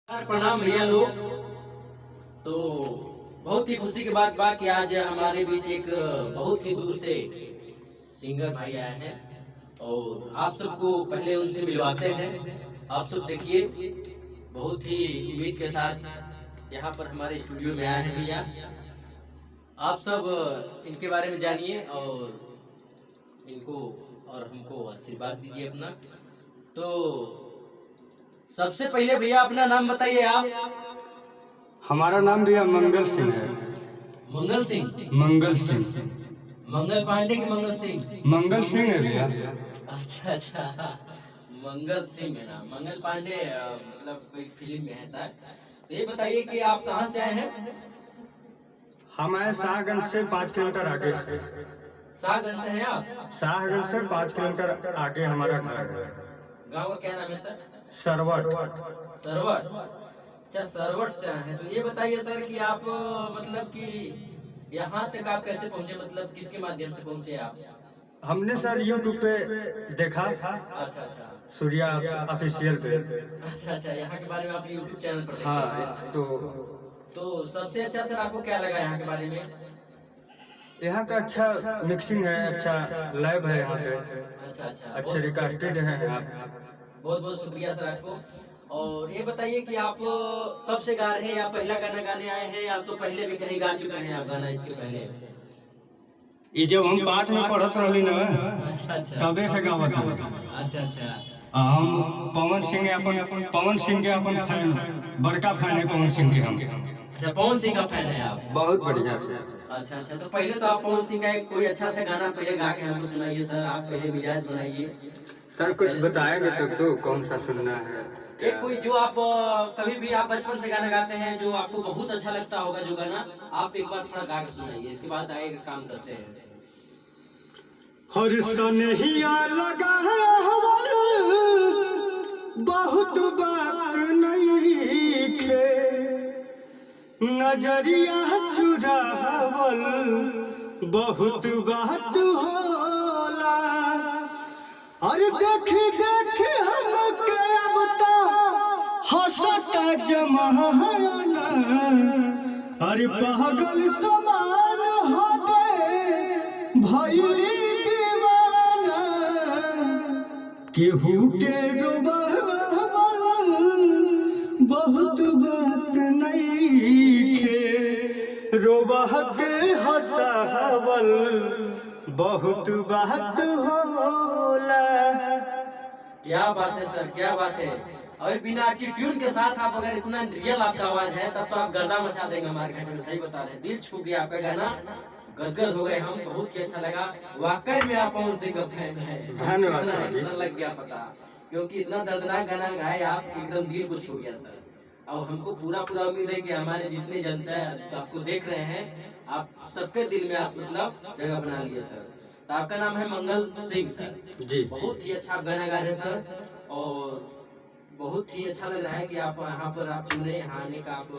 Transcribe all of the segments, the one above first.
प्रणाम भैया लोग। तो बहुत ही खुशी की बात बा कि आज हमारे बीच एक बहुत ही दूर से सिंगर भाई आए हैं और आप सबको पहले उनसे मिलवाते हैं। आप सब देखिए, बहुत ही उम्मीद के साथ यहाँ पर हमारे स्टूडियो में आए हैं भैया। आप सब इनके बारे में जानिए और इनको और हमको आशीर्वाद दीजिए अपना। तो सबसे पहले भैया अपना नाम बताइए आप। हमारा नाम भैया मंगल सिंह है। मंगल सिंह। मंगल सिंह। मंगल पांडे की मंगल सिंह। मंगल सिंह है भैया। अच्छा अच्छा, मंगल सिंह है ना। मंगल पांडे मतलब कोई फिल्म में है सर। तो ये बताइए कि आप कहाँ से आए हैं? हम आए शाहगंज से 5 किलोमीटर आगे से। शाहगंज से हैं आप? शाहगंज से 5 किलोमीटर आगे हमारा घर है। गाँव का क्या नाम है सर? सरवट। सरवट। अच्छा, सरवट से आए हैं। तो ये बताइए सर कि आप मतलब कि यहाँ तक आप कैसे पहुँचे, मतलब किसके माध्यम से पहुँचे आप? हमने सर यूट्यूब पे देखा। अच्छा अच्छा। सूर्या ऑफिशियल पे। अच्छा अच्छा, यहाँ के बारे में आप यूट्यूब चैनल पर देखते हाँ हैं। तो सबसे अच्छा सर आपको क्या लगा यहाँ के बारे में? यहाँ का अच्छा मिक्सिंग है, अच्छा लैब है यहाँ पे। अच्छा अच्छा, अच्छे रिकॉर्डेड है यहाँ। बहुत बहुत शुक्रिया सर आपको। और ये बताइए कि आप कब से गा रहे हैं, या पहला गाना गाने आए हैं, या तो पहले भी कहीं गा चुके हैं आप गाना इसके पहले? ये जब हम 5 में पढ़त रही ना, अच्छा अच्छा, तबे से गावत हूँ। अच्छा अच्छा। हम पवन सिंह के अपन फैन, बड़का फैन है पवन सिंह के हम। अच्छा, पवन सिंह का फैन है आप? बहुत बढ़िया। अच्छा अच्छा, तो पहले तो आप पवन सिंह का एक कोई अच्छा सा गाना पहले गा के हमको सुनाइए सर। आप पहले मिजाज बनाइए सर, कुछ बताएंगे तब तो कौन सा सुनना है। एक कोई जो आप कभी भी आप बचपन से गाना गाते हैं जो आपको बहुत अच्छा लगता होगा, जो गाना आप एक बार थोड़ा गा के सुनाइए, इसके बाद आगे काम करते हैं। हर सनहिया लगा बहुत बात नहीं खे, नजरिया चुरावल बहुत बात होला। अरे देख देख हमके अब तो हंसता जमाना, अरे पागल समान हो गए भइली दीवाना। केहू के बहुत बात नहीं खे, रोबह के हंसावल बहुत बात होला। क्या बात है सर, क्या बात है। और बिना एटीट्यूड के साथ आप अगर इतना रियल आपका आवाज है तब तो आप गर्दा मचा देंगे हमारे घर में। सही बता रहे हैं, दिल छू गया आपका गाना, गदगद हो गए हम, बहुत ही अच्छा लगा। वाकई में आप पवन सिंह का फैन है। धन्यवाद सर जी। इतना लग गया पता, क्योंकि इतना दर्दनाक गाना गाए आप, एकदम दिल को छू गया सर। और हमको पूरा पूरा उम्मीद है कि हमारे जितने जनता है आपको देख रहे हैं, आप सबके दिल में आप मतलब जगह बना लिए सर। तो आपका नाम है मंगल सिंह सर जी। बहुत ही अच्छा गाना गा रहे हैं सर, और बहुत ही अच्छा लग रहा है कि आप यहाँ पर आप चुने यहाँ आने का आप।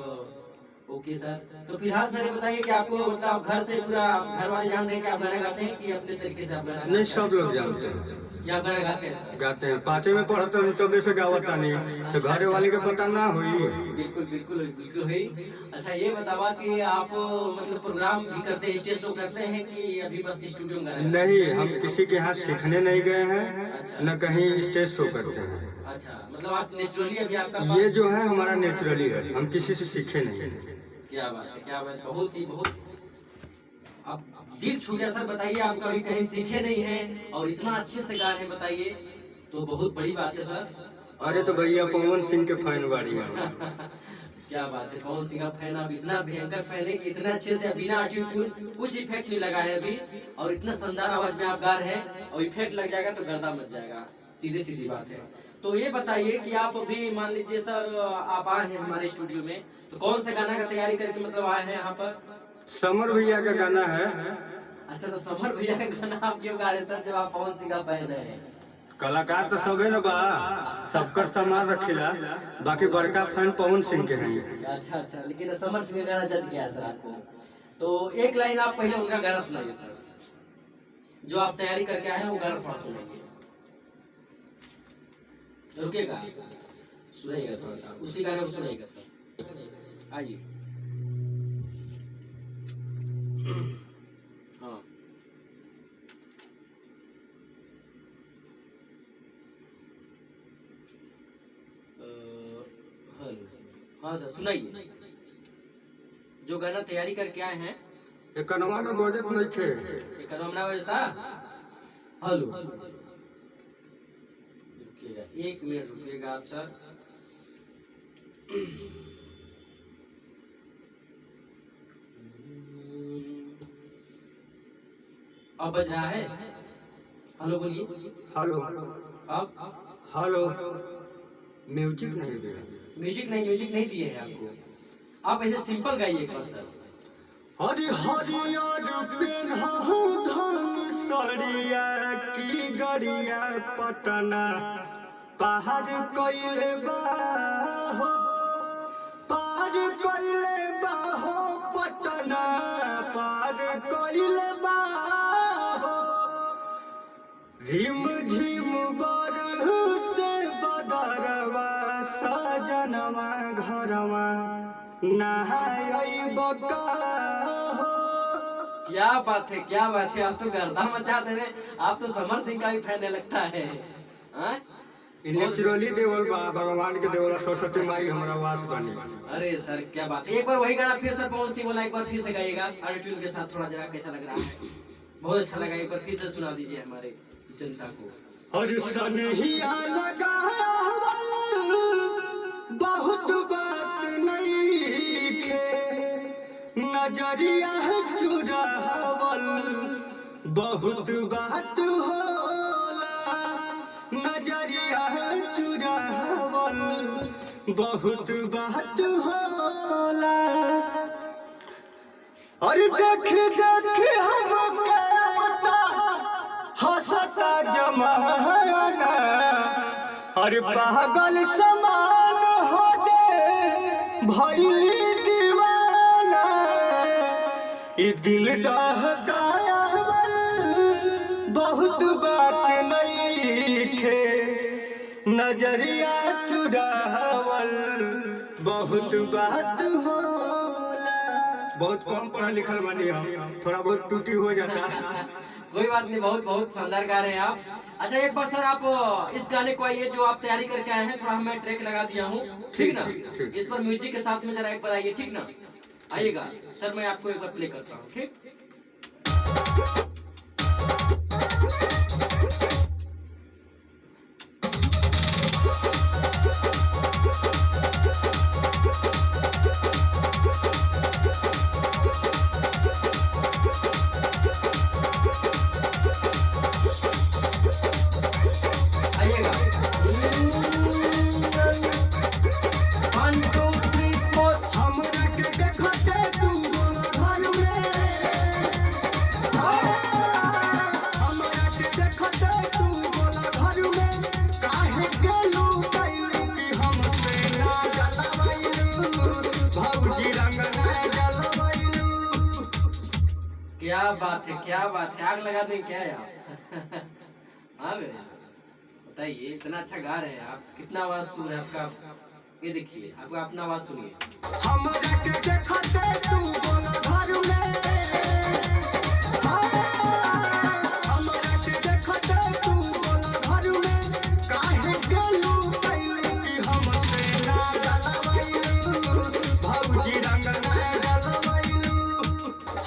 ओके सर, तो फिलहाल सर ये बताइए कि आपको मतलब आप घर से पूरा घर वाले जान रहे हैं कि आप गाना गाते हैं कि अपने तरीके से आप गाना? नहीं, सब लोग जानते हैं कि आप गाना गाते हैं सर? गाते हैं। 5 में पढ़त रही तबे से गावता नहीं, तो घरे वाले के पता ना हुई। बिल्कुल बिल्कुल बिल्कुल हुई। अच्छा, ये बतावा कि आप मतलब प्रोग्राम भी करते हैं, स्टेज शो करते हैं कि अभी बस स्टूडियो में? नहीं, हम किसी के यहाँ सीखने नहीं गए हैं, न कहीं स्टेज शो करते हैं। अच्छा, मतलब आप नेचुरली अभी आपका ये जो है हमारा नेचुरली है, हम किसी से सीखे नहीं। क्या बात है, क्या बात है। बहुत ही बहुत आप दिल छू गया सर। बताइए, आप कभी कहीं सीखे नहीं हैं और इतना अच्छे से गा रहे हैं, बताइए तो बहुत बड़ी बात है सर। अरे तो भैया पवन सिंह के फैन बाड़ी है। क्या बात है, पवन सिंह का फैन। आप इतना भयंकर फैन है कि इतना अच्छे से बिना एटीट्यूड कुछ इफेक्ट नहीं लगा है अभी, और इतना शानदार आवाज में आप गा रहे हैं, और इफेक्ट लग जाएगा तो गर्दा मच जाएगा, सीधी सीधी बात है। तो ये बताइए कि आप अभी मान लीजिए सर आप आए हैं हमारे स्टूडियो में, तो कौन से गाना का तैयारी करके मतलब आए हैं यहाँ पर? समर भैया का गाना है। अच्छा, तो समर भैया का गाना आप क्यों गा रहे थे जब आप पवन सिंह का फैन है? कलाकार तो सबे न बा, सबकर सामान रखिला, बाकी बड़का फैन पवन सिंह के हैं। अच्छा अच्छा, लेकिन समर सिंह का गाना जज गया सर आपको। तो एक लाइन आप पहले उनका गाना सुनाइए सर, जो आप तैयारी करके आए हैं वो गाना थोड़ा सुनाइए। रुकेगा। सुनाइएगा थोड़ा सा, उसी गाने को सुनाइएगा सर। आइए। हाँ हेलो, हाँ सर सुनाइए। जो गाना तैयारी करके आए हैं एकनवा में बजट नहीं थे। एक ना बजता। हेलो, रुकिएगा 1 मिनट रुकिएगा आप सर। अब बज रहा है। हेलो बोलिए। हेलो अब हेलो, म्यूजिक नहीं दिया। म्यूजिक नहीं दिए हैं आपको। आप ऐसे सिंपल गाइए एक बार सर। हरि हरियर पेन्हा धन सरिया की गरिया पटना पार कइले बा हो, पार कइले बा हो पटना पार कइले बा हो। रिम झिम बरसे बदरवा सजनवा घरवा नहाय बका हो। क्या बात है, क्या बात है। आप तो गर्दा मचा दे रहे। आप तो समर सिंह का भी फैन लगता है। हाँ? नेचुरली देवल बा, भगवान के देवल सरस्वती माई हमारा वास बनी। अरे सर क्या बात है। एक बार वही गाना फिर सर पवन सिंह वाला एक बार फिर से गाइएगा ऑटोट्यून के साथ, थोड़ा जरा कैसा लग रहा है। बहुत अच्छा लगा, एक बार फिर से सुना दीजिए हमारे जनता को। और सनहिया लगा बहुत बात नहीं खे, नजरिया चुरावल बहुत बात होला, नजरिया चुरावल बहुत बात होला। और देख देख हमके हंसता जमाना, अरे पागल समान हो दे भइली दीवाना। ये दिल डहकावल बहुत बात नहीं खे, नजरिया चुरावल बहुत बात होला। बहुत कम पढ़ा लिखल बानी हम, थोड़ा बहुत टूटी हो जाता। कोई बात नहीं, बहुत बहुत शानदार गा रहे हैं आप। अच्छा एक बार सर आप इस गाने को आइए जो आप तैयारी करके आए हैं, थोड़ा मैं ट्रैक लगा दिया हूँ, ठीक ना। इस पर म्यूजिक के साथ में जरा एक बार आइए, ठीक ना। आइएगा सर, मैं आपको एक बार प्ले करता हूँ, ठीक। आइएगा 1 2 3 4। हमरा के देखते तू घर में, हमरा के देखते तू घर में काहे गेलू कैली हमसे ना जलवैलू, भौजी रंग ना जलवैलू। क्या बात है, क्या बात है। आग लगा दें क्या आप। हाँ मेरे बताइए, इतना अच्छा गा रहे हैं आप, कितना आवाज सुन रहे हैं आपका। ये देखिए आपका अपना आवाज सुनिए। हमरा के देखते तू घर में, हमरा के देखते तू घर में काहे गेलू कैली हमसे ना जलवैलू, भौजी रंग ना जलवैलू।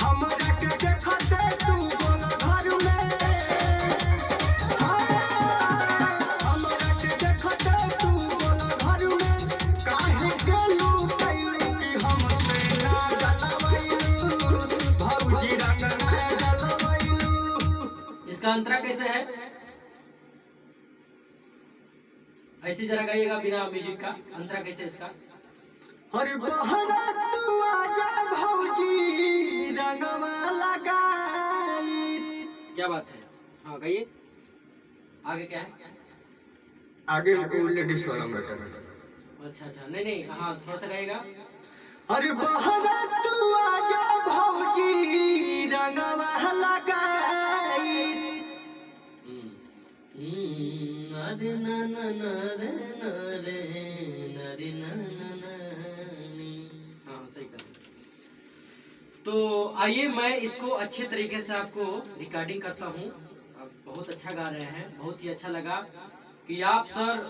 हमरा के देखते तू घर में, हमरा के देखते तू घर में काहे गेलू कैली हमसे ना जलवैलू, भौजी रंग ना जलवैलू। इसका अंतरा कैसे है, ऐसे जरा गाइएगा बिना म्यूजिक का। अंतरा कैसे इसका। अरे बहरा तू आजा भौजी रंगवा लगाई। क्या बात है। हाँ गाइए, आगे क्या है। आगे लेडीज वाला मैटर है। अच्छा अच्छा, नहीं नहीं, हाँ थोड़ा सा गाइएगा। अरे बहरा तू आजा भौजी रंगवा लगाई। अरे ना ना ना रे ना रे तो आइए मैं इसको अच्छे तरीके से आपको रिकॉर्डिंग करता हूँ। आप बहुत अच्छा गा रहे हैं, बहुत ही अच्छा लगा कि आप सर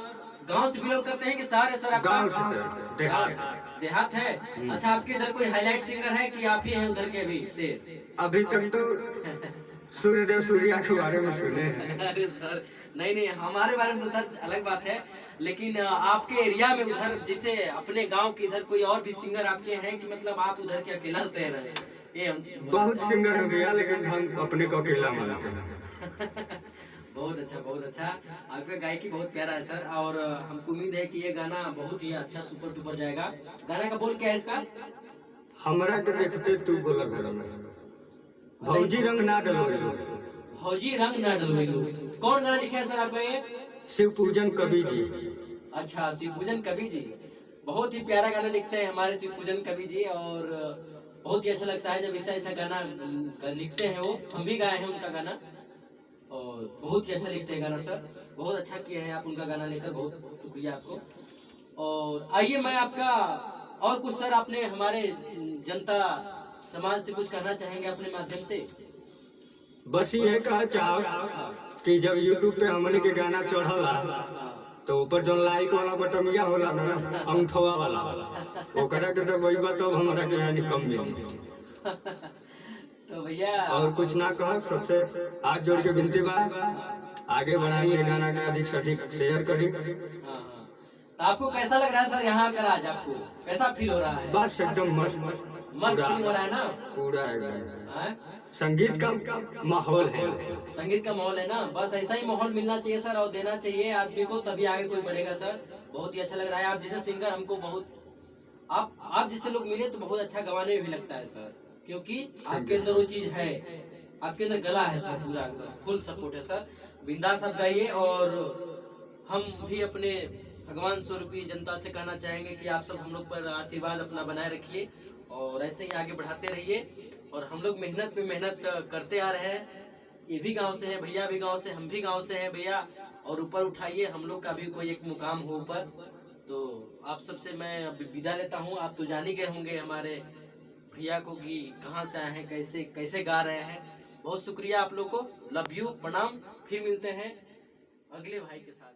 गांव से बिलोंग करते हैं कि शहर है सर आपका? गांव से सर, देहात। देहात है। अच्छा, आपके इधर कोई हाईलाइट सिंगर है कि आप ही हैं उधर के अभी से? अभी तक तो सूर्यदेव सूर्या के बारे में सुने हैं। अरे सर, नहीं नहीं, हमारे बारे में तो सर अलग बात है, लेकिन आपके एरिया में उधर जैसे अपने गांव के इधर कोई और भी सिंगर आपके हैं कि मतलब आप उधर के अकेला से रहे? ये हम बहुत सिंगर हो गया, लेकिन हम अपने को अकेला मानते हैं। बहुत अच्छा, बहुत अच्छा। आपका गायकी बहुत प्यारा है सर, और हमको उम्मीद है कि ये गाना बहुत ही अच्छा सुपर डुपर जाएगा। गाना का बोल क्या है इसका? हमरा के देखते तू बोला घर में, भौजी रंग ना डलवैलो। भौजी रंग ना डलवैलो, कौन गाना लिखा है सर आपका ये? शिव पूजन कवि जी। अच्छा, शिव पूजन कवि जी बहुत ही प्यारा गाना लिखते हैं हमारे शिव पूजन कवि जी, और बहुत ही अच्छा लगता है जब ऐसा ऐसा गाना लिखते हैं। वो हम भी गाए हैं उनका गाना, और बहुत ही अच्छा लिखते हैं गाना सर। बहुत अच्छा किया है आप उनका गाना लेकर, बहुत शुक्रिया आपको। और आइए मैं आपका और कुछ सर, आपने हमारे जनता समाज से कुछ कहना चाहेंगे अपने माध्यम से? बस ये कह चाहो कि जब यूट्यूब पे हमने के गाना चढ़ला तो ऊपर जो लाइक वाला बटमिया होला ना, अंगठवा वाला, ओकरा के तो वही बात हमरा के यानी कम मिली। तो भैया और कुछ ना कहो, सबसे हाथ जोड़ के विनती बा, आगे बढ़ाइए गाना के, अधिक से अधिक शेयर करिए। हाँ हाँ। तो आपको कैसा लग रहा है सर यहाँ आकर? आज आपको कैसा फील हो रहा है? बस एकदम मस्त मस्त फील हो रहा है ना? पूरा एकदम हाँ? संगीत का माहौल है। संगीत का माहौल है ना, बस ऐसा ही माहौल मिलना चाहिए सर, और देना चाहिए आदमी को, तभी आगे कोई बढ़ेगा सर। बहुत ही अच्छा लग रहा है। आप जैसे सिंगर हमको बहुत, आप जैसे लोग मिले तो बहुत अच्छा गवाने में भी लगता है सर, क्योंकि आपके अंदर वो चीज है, आपके अंदर गला है सर, पूरा फुल सपोर्ट है सर। बिंदास आप गाइए, और हम भी अपने भगवान स्वरूपी जनता से कहना चाहेंगे कि आप सब हम लोग पर आशीर्वाद अपना बनाए रखिए, और ऐसे ही आगे बढ़ाते रहिए। और हम लोग मेहनत पे मेहनत करते आ रहे हैं। ये भी गांव से हैं, भैया भी गांव से, हम भी गांव से हैं भैया, और ऊपर उठाइए, हम लोग का भी कोई एक मुकाम हो ऊपर। तो आप सबसे मैं अब विदा लेता हूँ। आप तो जान ही गए होंगे हमारे भैया को कि कहाँ से आए हैं, कैसे कैसे गा रहे हैं। बहुत शुक्रिया आप लोग को, लव यू, प्रणाम। फिर मिलते हैं अगले भाई के साथ।